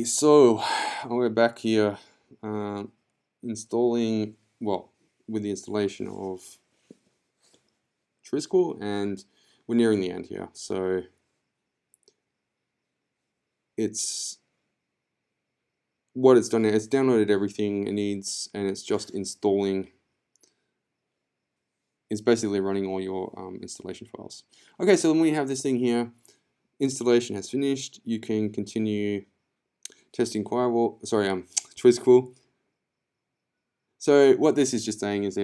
Okay, so we're back here installing, well, with the installation of Trisquel, and we're nearing the end here. So it's what it's done now. It's downloaded everything it needs, and it's just installing. It's basically running all your installation files. Okay, so when we have this thing here, installation has finished. You can continue testing Trisquel. So what this is just saying is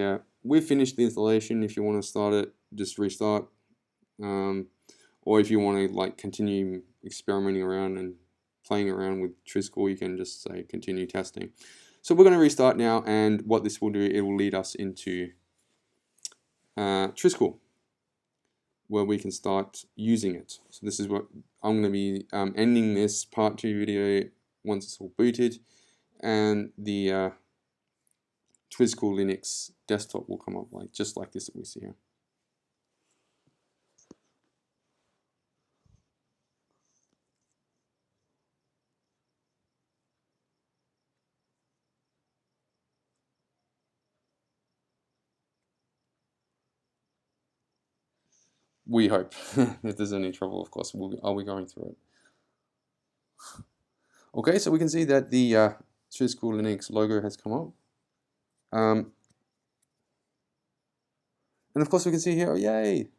we've finished the installation. If you want to start it, just restart. Or if you want to like continue experimenting around and playing around with Trisquel, you can just say continue testing. So we're going to restart now, and what this will do, it will lead us into Trisquel, where we can start using it. So this is what I'm going to be ending this part 2 video once it's all booted, and the Trisquel Linux desktop will come up just like this that we see here. We hope. If there's any trouble, of course, I'll be going through it. Okay, so we can see that the Trisquel Linux logo has come up. And of course we can see here, oh, yay!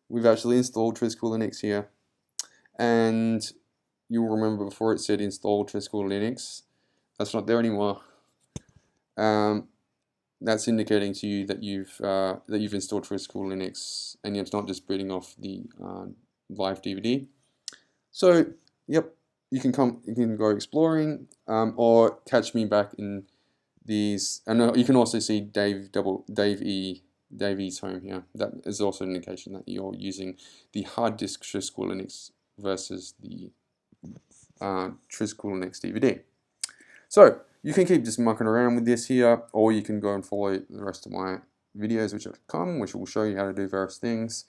We've actually installed Trisquel Linux here. And you'll remember before it said install Trisquel Linux. That's not there anymore. That's indicating to you that you've installed Trisquel Linux, and it's not just booting off the live DVD. So, yep, you can go exploring, or catch me back in these. And you can also see Dave E's home here. That is also an indication that you're using the hard disk Trisquel Linux versus the Trisquel Linux DVD. So you can keep just mucking around with this here, or you can go and follow the rest of my videos which have come, which will show you how to do various things.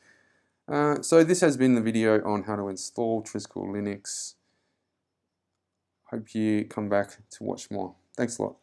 So this has been the video on how to install Trisquel Linux. Hope you come back to watch more. Thanks a lot.